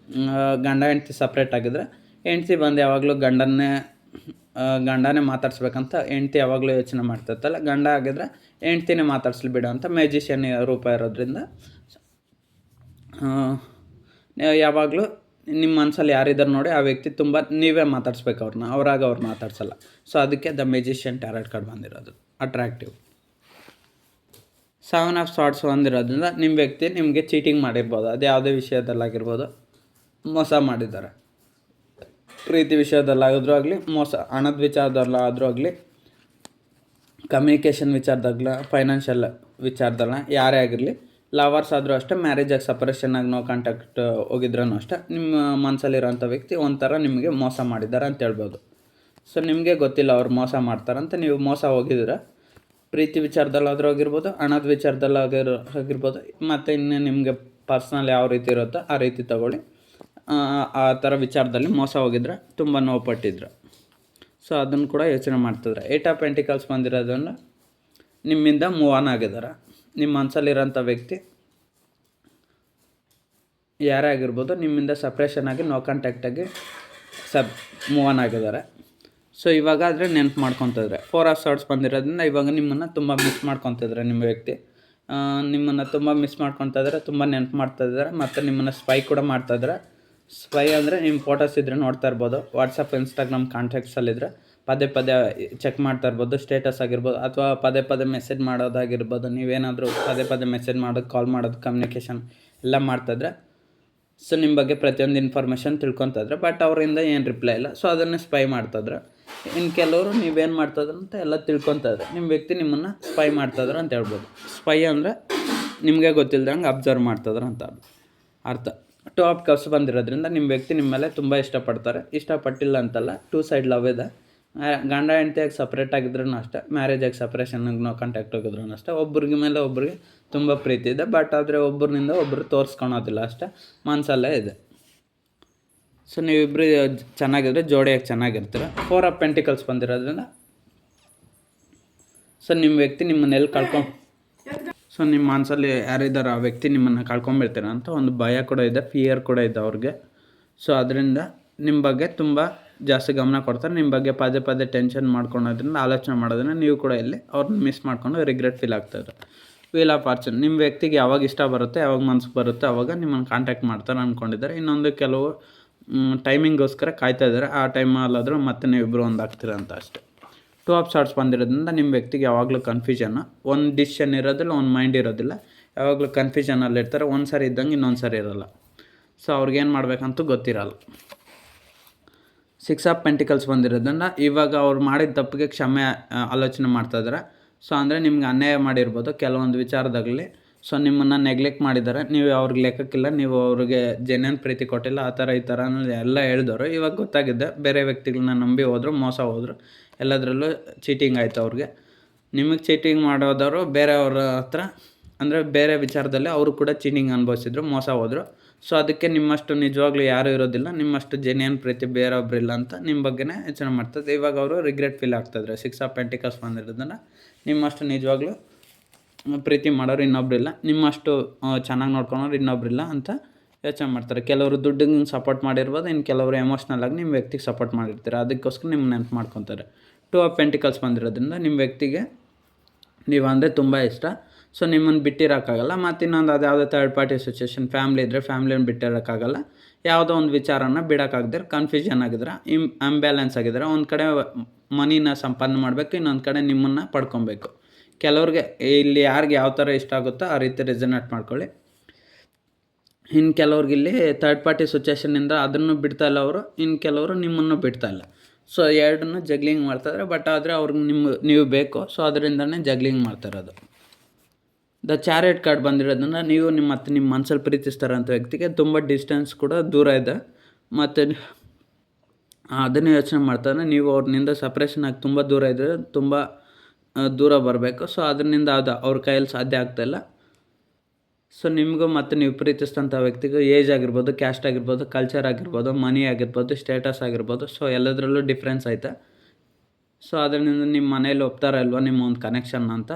ಗಂಡ ಹೆಂಡ್ತಿ ಸಪ್ರೇಟ್ ಆಗಿದ್ರೆ ಹೆಂಡ್ತಿ ಬಂದು ಯಾವಾಗಲೂ ಗಂಡನೇ ಮಾತಾಡ್ಸ್ಬೇಕಂತ ಹೆಂಡ್ತಿ ಯಾವಾಗಲೂ ಯೋಚನೆ ಮಾಡ್ತಿರ್ತಲ್ಲ, ಗಂಡ ಆಗಿದ್ರೆ ಹೆಂಡ್ತಿನೇ ಮಾತಾಡ್ಸ್ಲಿ ಬಿಡು ಅಂತ ಮೆಜಿಷಿಯನ್ ರೂಪ ಇರೋದ್ರಿಂದ ಯಾವಾಗಲೂ ನಿಮ್ಮ ಮನಸ್ಸಲ್ಲಿ ಯಾರಿದ್ದಾರೆ ನೋಡಿ ಆ ವ್ಯಕ್ತಿ ತುಂಬ ನೀವೇ ಮಾತಾಡ್ಸ್ಬೇಕು ಅವ್ರನ್ನ, ಅವ್ರು ಮಾತಾಡ್ಸಲ್ಲ. ಸೊ ಅದಕ್ಕೆ ದ ಮೆಜಿಷಿಯನ್ ಟ್ಯಾರೋಟ್ ಕಾರ್ಡ್ ಬಂದಿರೋದು ಅಟ್ರಾಕ್ಟಿವ್. 7 ಆಫ್ ಸಾರ್ಟ್ಸ್ ಬಂದಿರೋದ್ರಿಂದ ನಿಮ್ಮ ವ್ಯಕ್ತಿ ನಿಮಗೆ ಚೀಟಿಂಗ್ ಮಾಡಿರ್ಬೋದು, ಅದು ಯಾವುದೇ ವಿಷಯದಲ್ಲಾಗಿರ್ಬೋದು, ಮೋಸ ಮಾಡಿದ್ದಾರೆ. ಪ್ರೀತಿ ವಿಷಯದಲ್ಲಾದರೂ ಆಗಲಿ, ಮೋಸ ಹಣದ ವಿಚಾರದಲ್ಲಾದರೂ ಆಗಲಿ, ಕಮ್ಯುನಿಕೇಷನ್ ವಿಚಾರದಾಗಲ, ಫೈನಾನ್ಷಿಯಲ್ ವಿಚಾರದಲ್ಲ, ಯಾರೇ ಆಗಿರಲಿ, ಲವರ್ಸ್ ಆದರೂ ಅಷ್ಟೇ, ಮ್ಯಾರೇಜಾಗಿ ಸಪ್ರೇಷನ್ ಆಗಿ ನೋ ಕಾಂಟ್ಯಾಕ್ಟ್ ಹೋಗಿದ್ರೂ ಅಷ್ಟೇ, ನಿಮ್ಮ ಮನಸ್ಸಲ್ಲಿರೋಂಥ ವ್ಯಕ್ತಿ ಒಂಥರ ನಿಮಗೆ ಮೋಸ ಮಾಡಿದ್ದಾರೆ ಅಂತ ಹೇಳ್ಬೋದು. ಸೊ ನಿಮಗೆ ಗೊತ್ತಿಲ್ಲ ಅವ್ರು ಮೋಸ ಮಾಡ್ತಾರಂತ, ನೀವು ಮೋಸ ಹೋಗಿದ್ದೀರ. ಪ್ರೀತಿ ವಿಚಾರದಲ್ಲಾದರೂ ಆಗಿರ್ಬೋದು, ಹಣದ ವಿಚಾರದಲ್ಲಾಗಿರ್ಬೋದು, ಮತ್ತು ಇನ್ನು ನಿಮಗೆ ಪರ್ಸ್ನಲ್ ಯಾವ ರೀತಿ ಇರುತ್ತೋ ಆ ರೀತಿ ತಗೊಳ್ಳಿ. ಆ ಥರ ವಿಚಾರದಲ್ಲಿ ಮೋಸ ಹೋಗಿದ್ರೆ ತುಂಬ ನೋವು ಪಟ್ಟಿದ್ರು. ಸೊ ಅದನ್ನು ಕೂಡ ಯೋಚನೆ ಮಾಡ್ತಿದ್ರೆ. 8 ಆಫ್ ಪೆಂಟಿಕಲ್ಸ್ ಬಂದಿರೋದ್ರಿಂದ ನಿಮ್ಮಿಂದ ಮೂವ್ ಆನ್ ಆಗಿದ್ದಾರೆ. ನಿಮ್ಮ ಮನಸ್ಸಲ್ಲಿರೋಂಥ ವ್ಯಕ್ತಿ ಯಾರೇ ಆಗಿರ್ಬೋದು ನಿಮ್ಮಿಂದ ಸಪ್ರೇಷನ್ ಆಗಿ ನೋ ಕಾಂಟ್ಯಾಕ್ಟಾಗಿ ಮೂವ್ ಆನ್ ಆಗಿದ್ದಾರೆ. ಸೊ ಇವಾಗ ಆದರೆ ನೆನಪು ಮಾಡ್ಕೊತಿದ್ರೆ. 4 ಆಫ್ ಸಾರ್ಟ್ಸ್ ಬಂದಿರೋದ್ರಿಂದ ಇವಾಗ ನಿಮ್ಮನ್ನು ತುಂಬ ಮಿಸ್ ಮಾಡ್ಕೊತಿದ್ರೆ. ನಿಮ್ಮ ವ್ಯಕ್ತಿ ನಿಮ್ಮನ್ನು ತುಂಬ ಮಿಸ್ ಮಾಡ್ಕೊತಿದ್ರೆ, ತುಂಬ ನೆನಪು ಮಾಡ್ತಾಯಿದ್ದಾರೆ, ಮತ್ತು ನಿಮ್ಮನ್ನು ಸ್ಪೈ ಕೂಡ ಮಾಡ್ತಾಯಿದ್ದಾರೆ. ಸ್ಪೈ ಅಂದರೆ ನಿಮ್ಮ ಫೋಟೋಸ್ ಇದ್ದರೆ ನೋಡ್ತಾ ಇರ್ಬೋದು, ವಾಟ್ಸಪ್ ಇನ್ಸ್ಟಾಗ್ರಾಮ್ ಕಾಂಟ್ಯಾಕ್ಟ್ಸಲ್ಲಿದ್ದರೆ ಪದೇ ಚೆಕ್ ಮಾಡ್ತಾ ಇರ್ಬೋದು, ಸ್ಟೇಟಸ್ ಆಗಿರ್ಬೋದು, ಅಥವಾ ಪದೇ ಮೆಸೇಜ್ ಮಾಡೋದಾಗಿರ್ಬೋದು. ನೀವೇನಾದರೂ ಪದೇ ಮೆಸೇಜ್ ಮಾಡೋದು, ಕಾಲ್ ಮಾಡೋದು, ಕಮ್ಯುನಿಕೇಷನ್ ಎಲ್ಲ ಮಾಡ್ತಾಯಿದ್ರೆ ಸೊ ನಿಮ್ಮ ಬಗ್ಗೆ ಪ್ರತಿಯೊಂದು ಇನ್ಫಾರ್ಮೇಷನ್ ತಿಳ್ಕೊತಿದ್ರೆ. ಬಟ್ ಅವರಿಂದ ಏನು ರಿಪ್ಲೈ ಇಲ್ಲ. ಸೊ ಅದನ್ನೇ ಸ್ಪೈ ಮಾಡ್ತಾಯಿದ್ರೆ. ಇನ್ನು ಕೆಲವರು ನೀವೇನು ಮಾಡ್ತಾಯಿದ್ರೆ ಅಂತ ಎಲ್ಲ ತಿಳ್ಕೊತಿದ್ರೆ. ನಿಮ್ಮ ವ್ಯಕ್ತಿ ನಿಮ್ಮನ್ನು ಸ್ಪೈ ಮಾಡ್ತಾಯಿದ್ರೆ ಅಂತ ಹೇಳ್ಬೋದು. ಸ್ಪೈ ಅಂದರೆ ನಿಮಗೆ ಗೊತ್ತಿಲ್ದಂಗೆ ಅಬ್ಸರ್ವ್ ಮಾಡ್ತಾಯಿದ್ರೆ ಅಂತ ಅರ್ಥ. ಟೂ ಆಫ್ ಕಪ್ಸ್ ಬಂದಿರೋದ್ರಿಂದ ನಿಮ್ಮ ವ್ಯಕ್ತಿ ನಿಮ್ಮ ಮೇಲೆ ತುಂಬ ಇಷ್ಟಪಡ್ತಾರೆ. ಇಷ್ಟಪಟ್ಟಿಲ್ಲ ಅಂತಲ್ಲ, ಟೂ ಸೈಡ್ ಲವ್ ಇದೆ. ಗಂಡ ಹೆಂಡ್ತಿಯಾಗಿ ಸಪ್ರೇಟ್ ಆಗಿದ್ರೂ ಅಷ್ಟೇ, ಮ್ಯಾರೇಜಾಗಿ ಸಪ್ರೇಷನ್ಗೆ ನೋ ಕಾಂಟ್ಯಾಕ್ಟ್ ಹೋಗಿದ್ರು ಅಷ್ಟೇ, ಒಬ್ರಿಗೆ ಮೇಲೆ ಒಬ್ರಿಗೆ ತುಂಬ ಪ್ರೀತಿ ಇದೆ. ಬಟ್ ಆದರೆ ಒಬ್ಬರಿಂದ ಒಬ್ಬರು ತೋರಿಸ್ಕೊಳೋದಿಲ್ಲ ಅಷ್ಟೇ, ಮನಸ್ಸಲ್ಲೇ ಇದೆ. ಸೊ ನೀವಿಬ್ಬರು ಚೆನ್ನಾಗಿದ್ರೆ ಜೋಡಿಯಾಗಿ ಚೆನ್ನಾಗಿರ್ತೀರ. 4 ಆಫ್ ಪೆಂಟಿಕಲ್ಸ್ ಬಂದಿರೋದ್ರಿಂದ ಸೊ ನಿಮ್ಮ ವ್ಯಕ್ತಿ ನಿಮ್ಮನ್ನೆಲ್ಲಿ ಸೊ ನಿಮ್ಮ ಮನಸ್ಸಲ್ಲಿ ಯಾರಿದ್ದಾರೆ ಆ ವ್ಯಕ್ತಿ ನಿಮ್ಮನ್ನು ಕಳ್ಕೊಂಬಿಡ್ತೀರ ಅಂತ ಒಂದು ಭಯ ಕೂಡ ಇದೆ, ಫಿಯರ್ ಕೂಡ ಇದೆ ಅವ್ರಿಗೆ. ಸೊ ಅದರಿಂದ ನಿಮ್ಮ ಬಗ್ಗೆ ತುಂಬ ಜಾಸ್ತಿ ಗಮನ ಕೊಡ್ತಾರೆ. ನಿಮ್ಮ ಬಗ್ಗೆ ಪದೇ ಪದೇ ಟೆನ್ಷನ್ ಮಾಡ್ಕೊಳೋದ್ರಿಂದ, ಆಲೋಚನೆ ಮಾಡೋದ್ರಿಂದ ನೀವು ಕೂಡ ಇಲ್ಲಿ ಅವ್ರನ್ನ ಮಿಸ್ ಮಾಡ್ಕೊಂಡು ರಿಗ್ರೆಟ್ ಫೀಲ್ ಆಗ್ತಾಯಿದ್ರು. ವೀಲ್ ಆಫ್ ಫಾರ್ಚೂನ್, ನಿಮ್ಮ ವ್ಯಕ್ತಿಗೆ ಯಾವಾಗ ಇಷ್ಟ ಬರುತ್ತೆ, ಯಾವಾಗ ಮನಸ್ಸು ಬರುತ್ತೆ ಅವಾಗ ನಿಮ್ಮನ್ನು ಕಾಂಟ್ಯಾಕ್ಟ್ ಮಾಡ್ತಾರೆ ಅಂದ್ಕೊಂಡಿದ್ದಾರೆ. ಇನ್ನೊಂದು ಕೆಲವು ಟೈಮಿಂಗೋಸ್ಕರ ಕಾಯ್ತಾ ಇದ್ದಾರೆ. ಆ ಟೈಮಲ್ಲಾದರೂ ಮತ್ತೆ ನೀವಿಬ್ಬರು ಒಂದಾಗ್ತೀರ ಅಂತ ಅಷ್ಟೇ. 2 ಆಫ್ ಶಾರ್ಟ್ಸ್ ಬಂದಿರೋದ್ರಿಂದ ನಿಮ್ಮ ವ್ಯಕ್ತಿಗೆ ಯಾವಾಗಲೂ ಕನ್ಫ್ಯೂಷನ್ನು, ಒಂದು ಡಿಸಿಷನ್ ಇರೋದಿಲ್ಲ, ಒಂದು ಮೈಂಡ್ ಇರೋದಿಲ್ಲ, ಯಾವಾಗಲೂ ಕನ್ಫ್ಯೂಷನಲ್ಲಿ ಇರ್ತಾರೆ. ಒಂದು ಸಾರಿ ಇದ್ದಂಗೆ ಇನ್ನೊಂದು ಸಾರಿ ಇರೋಲ್ಲ. ಸೊ ಅವ್ರಿಗೇನು ಮಾಡಬೇಕಂತೂ ಗೊತ್ತಿರಲ್ಲ. 6 ಆಫ್ ಪೆಂಟಿಕಲ್ಸ್ ಬಂದಿರೋದ್ರಿಂದ ಇವಾಗ ಅವ್ರು ಮಾಡಿದ ತಪ್ಪಿಗೆ ಕ್ಷಮೆ ಆಲೋಚನೆ ಮಾಡ್ತಾಯಿದ್ದಾರೆ. ಸೊ ಅಂದರೆ ನಿಮ್ಗೆ ಅನ್ಯಾಯ ಮಾಡಿರ್ಬೋದು ಕೆಲವೊಂದು ವಿಚಾರದಾಗಲಿ. ಸೊ ನಿಮ್ಮನ್ನು ನೆಗ್ಲೆಕ್ಟ್ ಮಾಡಿದ್ದಾರೆ, ನೀವು ಅವ್ರಿಗೆ ಲೆಕ್ಕಕ್ಕಿಲ್ಲ, ನೀವು ಅವ್ರಿಗೆ ಜೆನ್ಯನ್ ಪ್ರೀತಿ ಕೊಟ್ಟಿಲ್ಲ, ಆ ಥರ ಈ ಥರ ಎಲ್ಲ ಹೇಳಿದವರು. ಇವಾಗ ಗೊತ್ತಾಗಿದೆ, ಬೇರೆ ವ್ಯಕ್ತಿಗಳನ್ನ ನಂಬಿ ಹೋದರು, ಮೋಸ ಹೋದರು, ಎಲ್ಲದರಲ್ಲೂ ಚೀಟಿಂಗ್ ಆಯಿತು ಅವ್ರಿಗೆ. ನಿಮಗೆ ಚೀಟಿಂಗ್ ಮಾಡೋದವರು ಬೇರೆಯವ್ರ ಹತ್ರ, ಅಂದರೆ ಬೇರೆ ವಿಚಾರದಲ್ಲಿ ಅವರು ಕೂಡ ಚೀಟಿಂಗ್ ಅನುಭವಿಸಿದ್ರು, ಮೋಸ ಹೋದರು. ಸೊ ಅದಕ್ಕೆ ನಿಮ್ಮಷ್ಟು ನಿಜವಾಗ್ಲೂ ಯಾರೂ ಇರೋದಿಲ್ಲ, ನಿಮ್ಮಷ್ಟು ಜೆನ್ಯನ್ ಪ್ರೀತಿ ಬೇರೊಬ್ಬರಿಲ್ಲ ಅಂತ ನಿಮ್ಮ ಬಗ್ಗೆನೇ ಯೋಚನೆ ಮಾಡ್ತದೆ. ಇವಾಗ ಅವರು ರಿಗ್ರೆಟ್ ಫೀಲ್ ಆಗ್ತಾಯಿದ್ರು. 6 ಆಫ್ ಪೆಂಟಿಕಲ್ಸ್ ಬಂದಿರೋದನ್ನು ನಿಮ್ಮಷ್ಟು ನಿಜವಾಗ್ಲೂ ಪ್ರೀತಿ ಮಾಡೋರು ಇನ್ನೊಬ್ಬರಿಲ್ಲ, ನಿಮ್ಮಷ್ಟು ಚೆನ್ನಾಗಿ ನೋಡ್ಕೊಳೋರು ಇನ್ನೊಬ್ಬರಿಲ್ಲ ಅಂತ ಯೋಚನೆ ಮಾಡ್ತಾರೆ. ಕೆಲವರು ದುಡ್ಡಿಗೆ ಸಪೋರ್ಟ್ ಮಾಡಿರ್ಬೋದು, ಇನ್ನು ಕೆಲವರು ಎಮೋಷ್ನಲಾಗಿ ನಿಮ್ಮ ವ್ಯಕ್ತಿಗೆ ಸಪೋರ್ಟ್ ಮಾಡಿರ್ತಾರೆ. ಅದಕ್ಕೋಸ್ಕರ ನಿಮ್ಮ ನೆನಪು ಮಾಡ್ಕೊತಾರೆ. 2 ಆಫ್ ಪೆಂಟಿಕಲ್ಸ್ ಬಂದಿರೋದ್ರಿಂದ ನಿಮ್ಮ ವ್ಯಕ್ತಿಗೆ ನೀವು ಅಂದರೆ ತುಂಬ ಇಷ್ಟ. ಸೊ ನಿಮ್ಮನ್ನು ಬಿಟ್ಟಿರೋಕ್ಕಾಗಲ್ಲ. ಮತ್ತು ಇನ್ನೊಂದು ಅದು ಯಾವುದೇ ಥರ್ಡ್ ಪಾರ್ಟಿ ಸಿಚುವೇಷನ್, ಫ್ಯಾಮ್ಲಿ ಇದ್ದರೆ ಫ್ಯಾಮ್ಲಿಯನ್ನು ಬಿಟ್ಟಿರೋಕ್ಕಾಗಲ್ಲ. ಯಾವುದೋ ಒಂದು ವಿಚಾರನ ಬಿಡೋಕ್ಕಾಗದೆ ಕನ್ಫ್ಯೂಷನ್ ಆಗಿದ್ರೆ, ಇಂಬ್ಯಾಲೆನ್ಸ್ ಆಗಿದ್ರೆ, ಒಂದು ಕಡೆ ಮನಿನ ಸಂಪಾದನೆ ಮಾಡಬೇಕು, ಇನ್ನೊಂದು ಕಡೆ ನಿಮ್ಮನ್ನು ಪಡ್ಕೊಬೇಕು. ಕೆಲವ್ರಿಗೆ ಇಲ್ಲಿ ಯಾರಿಗೆ ಯಾವ ಥರ ಇಷ್ಟ ಆಗುತ್ತೋ ಆ ರೀತಿ ರೆಸನೇಟ್ ಮಾಡ್ಕೊಳ್ಳಿ. ಇನ್ನು ಕೆಲವ್ರಿಗೆ ಇಲ್ಲಿ ಥರ್ಡ್ ಪಾರ್ಟಿ ಸಿಚುವೇಷನಿಂದ ಅದನ್ನು ಬಿಡ್ತಾಯಿಲ್ಲ ಅವರು, ಇನ್ನು ಕೆಲವರು ನಿಮ್ಮನ್ನು ಬಿಡ್ತಾಯಿಲ್ಲ. ಸೊ ಎರಡನ್ನೂ ಜಗ್ಲಿಂಗ್ ಮಾಡ್ತಾಯಿದ್ದಾರೆ. ಬಟ್ ಆದರೆ ಅವ್ರಿಗೆ ನೀವು ಬೇಕು. ಸೊ ಅದರಿಂದನೇ ಜಗ್ಲಿಂಗ್ ಮಾಡ್ತಾಯಿರೋದು. ದ ಚಾರಿಯಟ್ ಕಾರ್ಡ್ ಬಂದಿರೋದ್ರಿಂದ ನೀವು ನಿಮ್ಮ ಮನಸ್ಸಲ್ಲಿ ಪ್ರೀತಿಸ್ತಾರಂಥ ವ್ಯಕ್ತಿಗೆ ತುಂಬ ಡಿಸ್ಟೆನ್ಸ್ ಕೂಡ ದೂರ ಇದೆ. ಮತ್ತು ಅದನ್ನೇ ಯೋಚನೆ ಮಾಡ್ತಾರೆ, ನೀವು ಅವ್ರನಿಂದ ಸಪ್ರೇಷನ್ ಆಗಿ ತುಂಬ ದೂರ ಇದ್ದರೆ ತುಂಬ ದೂರ ಬರಬೇಕು. ಸೊ ಅದರಿಂದ ಅದು ಅವ್ರ ಕೈಯಲ್ಲಿ ಸಾಧ್ಯ ಆಗ್ತಾಯಿಲ್ಲ. ಸೊ ನಿಮಗೂ ಮತ್ತು ನೀವು ಪ್ರೀತಿಸಿದಂಥ ವ್ಯಕ್ತಿಗೂ ಏಜ್ ಆಗಿರ್ಬೋದು, ಕ್ಯಾಸ್ಟ್ ಆಗಿರ್ಬೋದು, ಕಲ್ಚರ್ ಆಗಿರ್ಬೋದು, ಮನಿ ಆಗಿರ್ಬೋದು, ಸ್ಟೇಟಸ್ ಆಗಿರ್ಬೋದು, ಸೊ ಎಲ್ಲದರಲ್ಲೂ ಡಿಫ್ರೆನ್ಸ್ ಐತೆ. ಸೊ ಅದರಿಂದ ನಿಮ್ಮ ಮನೇಲಿ ಒಪ್ತಾರ ಇಲ್ವಾ ನಿಮ್ಮ ಒಂದು ಕನೆಕ್ಷನ್ ಅಂತ,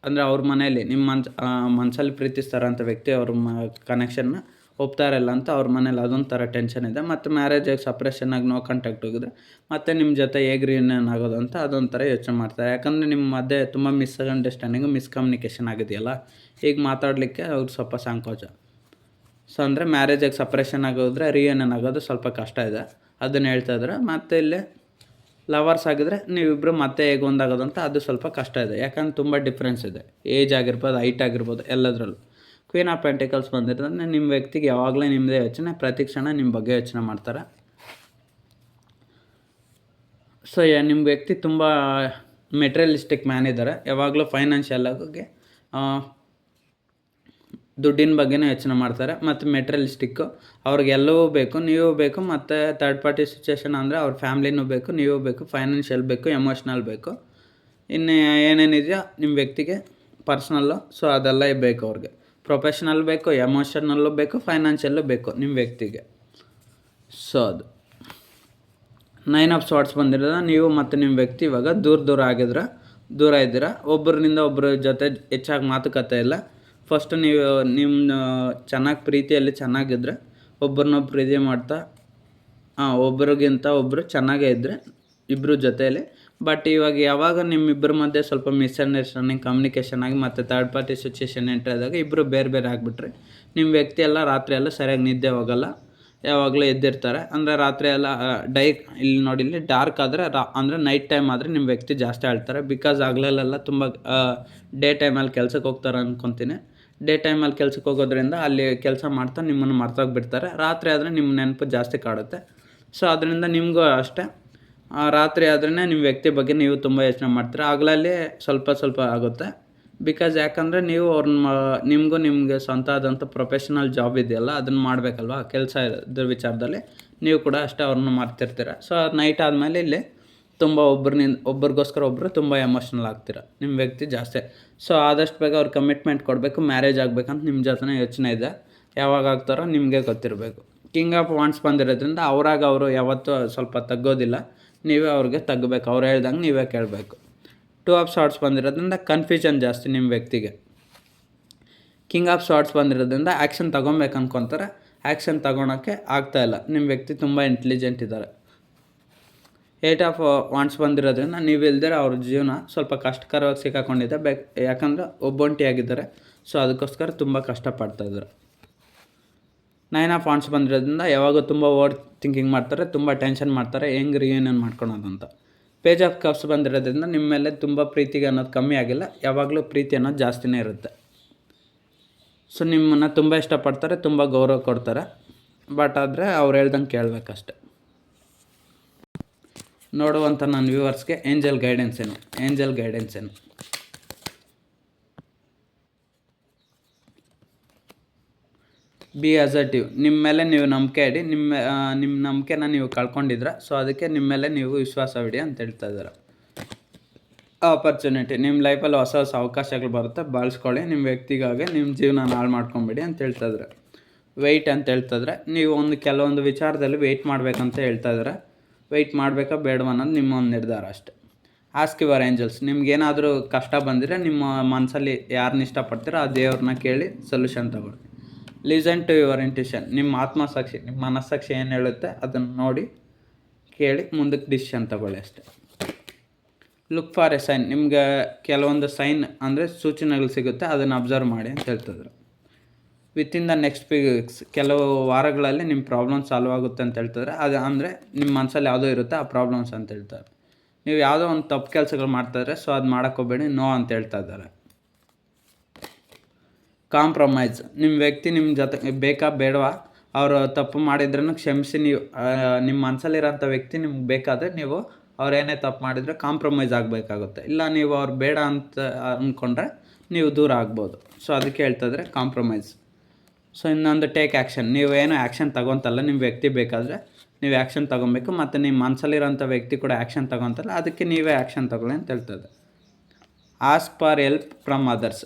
ಅಂದರೆ ಅವ್ರ ಮನೇಲಿ ನಿಮ್ಮ ಮನಸ್ಸಲ್ಲಿ ಪ್ರೀತಿಸ್ತಾರಂಥ ವ್ಯಕ್ತಿ ಅವ್ರ ಕನೆಕ್ಷನ್ನ ಒಪ್ತಾರಲ್ಲ ಅಂತ ಅವ್ರ ಮನೇಲಿ ಅದೊಂದು ಥರ ಟೆನ್ಷನ್ ಇದೆ. ಮತ್ತು ಮ್ಯಾರೇಜಾಗಿ ಸಪ್ರೇಷನ್ನಾಗಿ ನೋ ಕಾಂಟ್ಯಾಕ್ಟ್ ಹೋಗಿದ್ರೆ ಮತ್ತೆ ನಿಮ್ಮ ಜೊತೆ ಹೇಗೆ ರಿಯೂನಿಯನ್ ಆಗೋದು ಅಂತ ಅದೊಂಥರ ಯೋಚನೆ ಮಾಡ್ತಾರೆ. ಯಾಕಂದರೆ ನಿಮ್ಮ ಮಧ್ಯೆ ತುಂಬ ಮಿಸ್ಅಂಡರ್ಸ್ಟ್ಯಾಂಡಿಂಗು, ಮಿಸ್ಕಮ್ಯುನಿಕೇಷನ್ ಆಗಿದೆಯಲ್ಲ, ಈಗ ಮಾತಾಡಲಿಕ್ಕೆ ಅವ್ರು ಸ್ವಲ್ಪ ಸಂಕೋಚ. ಸೊ ಅಂದರೆ ಮ್ಯಾರೇಜಾಗಿ ಸಪ್ರೇಷನ್ ಆಗೋದ್ರೆ ರಿಯೂನಿಯನ್ ಆಗೋದು ಸ್ವಲ್ಪ ಕಷ್ಟ ಇದೆ, ಅದನ್ನು ಹೇಳ್ತಾ ಇದ್ದಾರೆ. ಮತ್ತು ಇಲ್ಲಿ ಲವರ್ಸ್ ಆಗಿದ್ರೆ ನೀವಿಬ್ಬರು ಮತ್ತೆ ಹೇಗೆ ಒಂದಾಗೋದು ಅಂತ ಅದು ಸ್ವಲ್ಪ ಕಷ್ಟ ಇದೆ. ಯಾಕಂದ್ರೆ ತುಂಬ ಡಿಫ್ರೆನ್ಸ್ ಇದೆ, ಏಜ್ ಆಗಿರ್ಬೋದು, ಹೈಟ್ ಆಗಿರ್ಬೋದು, ಎಲ್ಲದರಲ್ಲೂ. ಕ್ವೀನ್ ಆಫ್ ಪೆಂಟಿಕಲ್ಸ್ ಬಂದಿರೋದ್ರೆ ನಿಮ್ಮ ವ್ಯಕ್ತಿಗೆ ಯಾವಾಗಲೇ ನಿಮ್ಮದೇ ಯೋಚನೆ, ಪ್ರತಿ ಕ್ಷಣ ನಿಮ್ಮ ಬಗ್ಗೆ ಯೋಚನೆ ಮಾಡ್ತಾರೆ. ಸೊ ನಿಮ್ಮ ವ್ಯಕ್ತಿ ತುಂಬ ಮೆಟೀರಿಯಲಿಸ್ಟಿಕ್ ಮ್ಯಾನ್ ಇದ್ದಾರೆ. ಯಾವಾಗಲೂ ಫೈನಾನ್ಷಿಯಲಾಗಿ ದುಡ್ಡಿನ ಬಗ್ಗೆನೇ ಯೋಚನೆ ಮಾಡ್ತಾರೆ. ಮತ್ತು ಮೆಟೀರಿಯಲಿಸ್ಟಿಕ್ಕು, ಅವ್ರಿಗೆಲ್ಲವೂ ಬೇಕು, ನೀವು ಬೇಕು. ಮತ್ತು ಥರ್ಡ್ ಪಾರ್ಟಿ ಸಿಚುವೇಷನ್ ಅಂದರೆ ಅವ್ರ ಫ್ಯಾಮ್ಲಿನೂ ಬೇಕು, ನೀವು ಬೇಕು, ಫೈನಾನ್ಷಿಯಲ್ ಬೇಕು, ಎಮೋಷ್ನಲ್ ಬೇಕು, ಇನ್ನು ಏನೇನಿದೆಯೋ ನಿಮ್ಮ ವ್ಯಕ್ತಿಗೆ ಪರ್ಸ್ನಲ್ಲು. ಸೊ ಅದೆಲ್ಲ ಬೇಕು ಅವ್ರಿಗೆ. ಪ್ರೊಫೆಷ್ನಲ್ ಬೇಕು, ಎಮೋಷನಲ್ಲು ಬೇಕು, ಫೈನಾನ್ಷಿಯಲ್ಲು ಬೇಕು ನಿಮ್ಮ ವ್ಯಕ್ತಿಗೆ. ಸೊ ಅದು 9 ಆಫ್ ಸ್ವಾರ್ಡ್ಸ್ ಬಂದಿರೋದು. ನೀವು ಮತ್ತು ನಿಮ್ಮ ವ್ಯಕ್ತಿ ಇವಾಗ ದೂರ ಇದ್ದೀರಾ. ಒಬ್ಬರಿಂದ ಒಬ್ಬರ ಜೊತೆ ಹೆಚ್ಚಾಗಿ ಮಾತುಕತೆ ಇಲ್ಲ. ಫಸ್ಟ್ ನೀವು ನಿಮ್ಮ ಚೆನ್ನಾಗಿ ಪ್ರೀತಿಯಲ್ಲಿ ಚೆನ್ನಾಗಿದ್ದರೆ ಒಬ್ಬರನ್ನೊಬ್ಬರು ಪ್ರೀತಿ ಮಾಡ್ತಾ ಒಬ್ಬರಿಗಿಂತ ಒಬ್ಬರು ಚೆನ್ನಾಗೇ ಇದ್ದರೆ ಇಬ್ಬರು ಜೊತೆಯಲ್ಲಿ. ಬಟ್ ಇವಾಗ ಯಾವಾಗ ನಿಮ್ಮಿಬ್ಬರ ಮಧ್ಯೆ ಸ್ವಲ್ಪ ಮಿಸ್ಅಂಡರ್ಸ್ಟ್ಯಾಂಡಿಂಗ್, ಕಮ್ಯುನಿಕೇಷನ್ ಆಗಿ ಮತ್ತು ಥರ್ಡ್ ಪಾರ್ಟಿ ಸಿಚುವೇಷನ್ ಎಂಟ್ರ್ ಆದಾಗ ಇಬ್ಬರು ಬೇರೆ ಬೇರೆ ಆಗಿಬಿಟ್ರೆ ನಿಮ್ಮ ವ್ಯಕ್ತಿ ಎಲ್ಲ ರಾತ್ರಿ ಎಲ್ಲ ಸರಿಯಾಗಿ ನಿದ್ದೆ ಹೋಗಲ್ಲ, ಯಾವಾಗಲೂ ಎದ್ದಿರ್ತಾರೆ. ಅಂದರೆ ರಾತ್ರಿ ಎಲ್ಲ ಇಲ್ಲಿ ನೋಡಿ, ಇಲ್ಲಿ ಡಾರ್ಕ್ ಆದರೆ ಅಂದರೆ ನೈಟ್ ಟೈಮ್ ಆದರೆ ನಿಮ್ಮ ವ್ಯಕ್ತಿ ಜಾಸ್ತಿ ಆಳ್ತಾರೆ. ಬಿಕಾಸ್ ಹಗಲಲ್ಲೆಲ್ಲ ತುಂಬ ಡೇ ಟೈಮಲ್ಲಿ ಕೆಲ್ಸಕ್ಕೆ ಹೋಗ್ತಾರೆ ಅಂದ್ಕೊತೀನಿ. ಡೇ ಟೈಮಲ್ಲಿ ಕೆಲ್ಸಕ್ಕೆ ಹೋಗೋದ್ರಿಂದ ಅಲ್ಲಿ ಕೆಲಸ ಮಾಡ್ತಾ ನಿಮ್ಮನ್ನು ಮರ್ತೋಗ್ಬಿಡ್ತಾರೆ. ರಾತ್ರಿ ಆದರೆ ನಿಮ್ಮ ನೆನಪು ಜಾಸ್ತಿ ಕಾಡುತ್ತೆ. ಸೊ ಅದರಿಂದ ನಿಮಗೂ ಅಷ್ಟೇ, ರಾತ್ರಿ ಆದ್ರೇ ನಿಮ್ಮ ವ್ಯಕ್ತಿ ಬಗ್ಗೆ ನೀವು ತುಂಬ ಯೋಚನೆ ಮಾಡ್ತೀರ. ಹಗಲಲ್ಲಿ ಸ್ವಲ್ಪ ಆಗುತ್ತೆ, ಬಿಕಾಸ್ ಯಾಕಂದರೆ ನೀವು ಅವ್ರನ್ನ ನಿಮಗೆ ಸ್ವಂತ ಆದಂಥ ಪ್ರೊಫೆಷ್ನಲ್ ಜಾಬ್ ಇದೆಯಲ್ಲ ಅದನ್ನು ಮಾಡಬೇಕಲ್ವ, ಕೆಲಸ ಇದ್ರ ವಿಚಾರದಲ್ಲಿ ನೀವು ಕೂಡ ಅಷ್ಟೇ ಅವ್ರನ್ನ ಮರ್ತಿರ್ತೀರ. ಸೊ ನೈಟ್ ಆದಮೇಲೆ ಇಲ್ಲಿ ತುಂಬ ಒಬ್ರಿಗೋಸ್ಕರ ಒಬ್ಬರು ತುಂಬ ಎಮೋಷ್ನಲ್ ಆಗ್ತೀರ, ನಿಮ್ಮ ವ್ಯಕ್ತಿ ಜಾಸ್ತಿ. ಸೊ ಆದಷ್ಟು ಬೇಗ ಅವ್ರು ಕಮಿಟ್ಮೆಂಟ್ ಕೊಡಬೇಕು, ಮ್ಯಾರೇಜ್ ಆಗಬೇಕಂತ ನಿಮ್ಮ ಜೊತೆ ಯೋಚನೆ ಇದೆ. ಯಾವಾಗ ಆಗ್ತಾರೋ ನಿಮಗೆ ಗೊತ್ತಿರಬೇಕು. ಕಿಂಗ್ ಆಫ್ ವಾಂಡ್ಸ್ ಬಂದಿರೋದ್ರಿಂದ ಅವರು ಯಾವತ್ತೂ ಸ್ವಲ್ಪ ತಗ್ಗೋದಿಲ್ಲ, ನೀವೇ ಅವ್ರಿಗೆ ತಗ್ಗಬೇಕು, ಅವ್ರು ಹೇಳ್ದಂಗೆ ನೀವೇ ಕೇಳಬೇಕು. ಟೂ ಆಫ್ ಸಾರ್ಟ್ಸ್ ಬಂದಿರೋದ್ರಿಂದ ಕನ್ಫ್ಯೂಷನ್ ಜಾಸ್ತಿ ನಿಮ್ಮ ವ್ಯಕ್ತಿಗೆ. ಕಿಂಗ್ ಆಫ್ ಸಾರ್ಟ್ಸ್ ಬಂದಿರೋದ್ರಿಂದ ಆ್ಯಕ್ಷನ್ ತೊಗೊಬೇಕು ಅನ್ಕೊತಾರೆ, ಆ್ಯಕ್ಷನ್ ತೊಗೊಳಕ್ಕೆ ಆಗ್ತಾಯಿಲ್ಲ. ನಿಮ್ಮ ವ್ಯಕ್ತಿ ತುಂಬ ಇಂಟೆಲಿಜೆಂಟ್ ಇದ್ದಾರೆ. ಏಟ್ ಆಫ್ ವಾಂಡ್ಸ್ ಬಂದಿರೋದ್ರಿಂದ ನೀವು ಇಲ್ದಿರ ಅವ್ರ ಜೀವನ ಸ್ವಲ್ಪ ಕಷ್ಟಕರವಾಗಿ ಸಿಕ್ಕಾಕೊಂಡಿದೆ. ಯಾಕಂದರೆ ಒಬ್ಬೊಂಟಿಯಾಗಿದ್ದಾರೆ, ಸೊ ಅದಕ್ಕೋಸ್ಕರ ತುಂಬ ಕಷ್ಟಪಡ್ತಾಯಿದ್ದಾರೆ. ನೈನ್ ಆಫ್ ವಾಂಡ್ಸ್ ಬಂದಿರೋದ್ರಿಂದ ಯಾವಾಗೂ ತುಂಬ ಓವರ್ ಥಿಂಕಿಂಗ್ ಮಾಡ್ತಾರೆ, ತುಂಬ ಟೆನ್ಷನ್ ಮಾಡ್ತಾರೆ, ಹೆಂಗೆ ರಿಯೂನಿಯನ್ ಮಾಡ್ಕೊಳೋದಂತ. ಪೇಜ್ ಆಫ್ ಕಪ್ಸ್ ಬಂದಿರೋದ್ರಿಂದ ನಿಮ್ಮ ಮೇಲೆ ತುಂಬ ಪ್ರೀತಿಗೆ ಅನ್ನೋದು ಕಮ್ಮಿ ಆಗಿಲ್ಲ, ಯಾವಾಗಲೂ ಪ್ರೀತಿ ಅನ್ನೋದು ಜಾಸ್ತಿನೇ ಇರುತ್ತೆ. ಸೊ ನಿಮ್ಮನ್ನು ತುಂಬ ಇಷ್ಟಪಡ್ತಾರೆ, ತುಂಬ ಗೌರವ ಕೊಡ್ತಾರೆ. ಬಟ್ ಆದರೆ ಅವ್ರು ಹೇಳ್ದಂಗೆ ಕೇಳಬೇಕಷ್ಟೆ. ನೋಡುವಂಥ ನನ್ನ ವ್ಯೂವರ್ಸ್ಗೆ ಏಂಜಲ್ ಗೈಡೆನ್ಸ್ ಏನು? B assertive. ನಿಮ್ಮ ಮೇಲೆ ನೀವು ನಂಬಿಕೆ ಇಡಿ, ನಿಮ್ಮ ನಂಬಿಕೆನ ನೀವು ಕಳ್ಕೊಂಡಿದ್ರೆ, ಸೊ ಅದಕ್ಕೆ ನಿಮ್ಮ ಮೇಲೆ ನೀವು ವಿಶ್ವಾಸವಿಡಿ ಅಂತ ಹೇಳ್ತಾ ಇದ್ದಾರೆ. ಆಪರ್ಚುನಿಟಿ, ನಿಮ್ಮ ಲೈಫಲ್ಲಿ ಹೊಸ ಅವಕಾಶಗಳು ಬರುತ್ತೆ, ಬಳಸ್ಕೊಳ್ಳಿ. ನಿಮ್ಮ ವ್ಯಕ್ತಿಗಾಗಿ ನಿಮ್ಮ ಜೀವನ ಹಾಳು ಮಾಡ್ಕೊಂಬಿಡಿ ಅಂತ ಹೇಳ್ತಾಯಿದ್ರೆ. ವೆಯ್ಟ್ ಅಂತ ಹೇಳ್ತಾಯಿದ್ರೆ, ನೀವು ಕೆಲವೊಂದು ವಿಚಾರದಲ್ಲಿ ವೆಯ್ಟ್ ಮಾಡಬೇಕಂತ ಹೇಳ್ತಾಯಿದ್ದಾರೆ. ವೆಯ್ಟ್ ಮಾಡಬೇಕಾ ಬೇಡವಾ ಅನ್ನೋದು ನಿಮ್ಮ ಒಂದು ನಿರ್ಧಾರ ಅಷ್ಟೆ. Ask your angels. ನಿಮ್ಗೇನಾದರೂ ಕಷ್ಟ ಬಂದಿದ್ರೆ ನಿಮ್ಮ ಮನಸ್ಸಲ್ಲಿ ಯಾರನ್ನ ಇಷ್ಟಪಡ್ತೀರೋ ಆ ದೇವ್ರನ್ನ ಕೇಳಿ ಸೊಲ್ಯೂಷನ್ ತಗೊಳ್ಳಿ. Listen to your intuition. ನಿಮ್ಮ ಆತ್ಮಸಾಕ್ಷಿ, ನಿಮ್ಮ ಮನಸ್ಸಾಕ್ಷಿ ಏನು ಹೇಳುತ್ತೆ ಅದನ್ನು ನೋಡಿ ಕೇಳಿ ಮುಂದಕ್ಕೆ ಡಿಸಿಷನ್ ತಗೊಳ್ಳಿ ಅಷ್ಟೆ. Look for a sign. ನಿಮ್ಗೆ ಕೆಲವೊಂದು ಸೈನ್ ಅಂದರೆ ಸೂಚನೆಗಳು ಸಿಗುತ್ತೆ, ಅದನ್ನು ಅಬ್ಸರ್ವ್ ಮಾಡಿ ಅಂತ ಹೇಳ್ತಿದ್ರು. ವಿತಿನ್ ದ ನೆಕ್ಸ್ಟ್ ವೀಕ್ಸ್, ಕೆಲವು ವಾರಗಳಲ್ಲಿ ನಿಮ್ಮ ಪ್ರಾಬ್ಲಮ್ ಸಾಲ್ವ್ ಆಗುತ್ತೆ ಅಂತ ಹೇಳ್ತಿದ್ರೆ. ಅದು ಅಂದರೆ ನಿಮ್ಮ ಮನಸ್ಸಲ್ಲಿ ಯಾವುದೋ ಇರುತ್ತೆ ಆ ಪ್ರಾಬ್ಲಮ್ಸ್ ಅಂತ ಹೇಳ್ತಾರೆ. ನೀವು ಯಾವುದೋ ಒಂದು ತಪ್ಪು ಕೆಲಸಗಳು ಮಾಡ್ತಾಯಿದ್ರೆ, ಸೊ ಅದು ಮಾಡೋಕ್ಕೋಗ್ಬೇಡಿ, ನೋ ಅಂತ ಹೇಳ್ತಾ ಇದ್ದಾರೆ. ಕಾಂಪ್ರಮೈಸ್. ನಿಮ್ಮ ವ್ಯಕ್ತಿ ನಿಮ್ಮ ಜೊತೆ ಬೇಕಾ ಬೇಡವಾ, ಅವರು ತಪ್ಪು ಮಾಡಿದ್ರೂ ಕ್ಷಮಿಸಿ, ನೀವು ನಿಮ್ಮ ಮನಸ್ಸಲ್ಲಿರೋಂಥ ವ್ಯಕ್ತಿ ನಿಮ್ಗೆ ಬೇಕಾದರೆ ನೀವು ಅವ್ರೇನೇ ತಪ್ಪು ಮಾಡಿದರೆ ಕಾಂಪ್ರಮೈಸ್ ಆಗಬೇಕಾಗುತ್ತೆ. ಇಲ್ಲ ನೀವು ಅವ್ರು ಬೇಡ ಅಂತ ಅಂದ್ಕೊಂಡ್ರೆ ನೀವು ದೂರ ಆಗ್ಬೋದು. ಸೊ ಅದಕ್ಕೆ ಹೇಳ್ತಾಯಿದ್ರೆ ಕಾಂಪ್ರಮೈಸ್. ಸೊ ಇನ್ನೊಂದು ಟೇಕ್ ಆ್ಯಕ್ಷನ್. ನೀವೇನು ಆ್ಯಕ್ಷನ್ ತಗೊತಲ್ಲ, ನಿಮ್ಮ ವ್ಯಕ್ತಿ ಬೇಕಾದರೆ ನೀವು ಆ್ಯಕ್ಷನ್ ತೊಗೊಬೇಕು, ಮತ್ತು ನಿಮ್ಮ ಮನಸ್ಸಲ್ಲಿರೋಂಥ ವ್ಯಕ್ತಿ ಕೂಡ ಆ್ಯಕ್ಷನ್ ತೊಗೊತಲ್ಲ, ಅದಕ್ಕೆ ನೀವೇ ಆ್ಯಕ್ಷನ್ ತೊಗೊಳ್ಳಿ ಅಂತ ಹೇಳ್ತದೆ. Ask for help from others.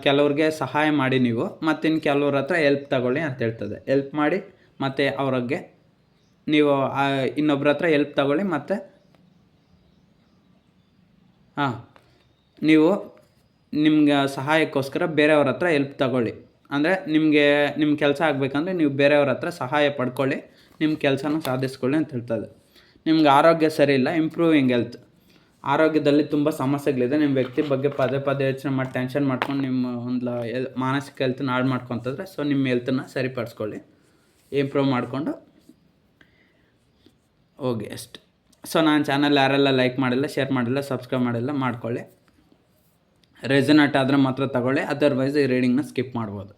ಕೆಲವ್ರಿಗೆ ಸಹಾಯ ಮಾಡಿ ನೀವು, ಮತ್ತು ಇನ್ನು ಕೆಲವ್ರ ಹತ್ರ ಹೆಲ್ಪ್ ತಗೊಳ್ಳಿ ಅಂತ ಹೇಳ್ತದೆ. ಹೆಲ್ಪ್ ಮಾಡಿ ಮತ್ತು ಅವ್ರಿಗೆ ನೀವು ಇನ್ನೊಬ್ರ ಹತ್ರ ಹೆಲ್ಪ್ ತಗೊಳ್ಳಿ, ಮತ್ತು ನೀವು ನಿಮ್ಗೆ ಸಹಾಯಕ್ಕೋಸ್ಕರ ಬೇರೆಯವ್ರ ಹತ್ರ ಹೆಲ್ಪ್ ತಗೊಳ್ಳಿ. ಅಂದರೆ ನಿಮ್ಮ ಕೆಲಸ ಆಗಬೇಕಂದ್ರೆ ನೀವು ಬೇರೆಯವ್ರ ಹತ್ರ ಸಹಾಯ ಪಡ್ಕೊಳ್ಳಿ, ನಿಮ್ಮ ಕೆಲಸನ ಸಾಧಿಸ್ಕೊಳ್ಳಿ ಅಂತ ಹೇಳ್ತದೆ. ನಿಮ್ಗೆ ಆರೋಗ್ಯ ಸರಿ ಇಲ್ಲ, ಇಂಪ್ರೂವಿಂಗ್ ಹೆಲ್ತ್. ಆರೋಗ್ಯದಲ್ಲಿ ತುಂಬ ಸಮಸ್ಯೆಗಳಿದೆ, ನಿಮ್ಮ ವ್ಯಕ್ತಿ ಬಗ್ಗೆ ಪದೇ ಯೋಚನೆ ಮಾಡಿ ಟೆನ್ಷನ್ ಮಾಡ್ಕೊಂಡು ನಿಮ್ಮ ಒಂದು ಮಾನಸಿಕ ಹೆಲ್ತನ್ನ ಹಾಳು ಮಾಡ್ಕೊತಂದ್ರೆ, ಸೊ ನಿಮ್ಮ ಹೆಲ್ತನ್ನು ಸರಿಪಡಿಸ್ಕೊಳ್ಳಿ, ಇಂಪ್ರೂವ್ ಮಾಡಿಕೊಂಡು ಹೋಗಿ ಅಷ್ಟೆ. ಸೊ ನಾನು ಚಾನಲ್ ಯಾರೆಲ್ಲ ಲೈಕ್ ಮಾಡಿಲ್ಲ, ಶೇರ್ ಮಾಡಿಲ್ಲ, ಸಬ್ಸ್ಕ್ರೈಬ್ ಮಾಡಿಲ್ಲ ಮಾಡ್ಕೊಳ್ಳಿ. ರೆಸನೇಟ್ ಆದರೆ ಮಾತ್ರ ತಗೊಳ್ಳಿ, ಅದರ್ವೈಸ್ ಈ ರೀಡಿಂಗ್ನ ಸ್ಕಿಪ್ ಮಾಡ್ಬೋದು.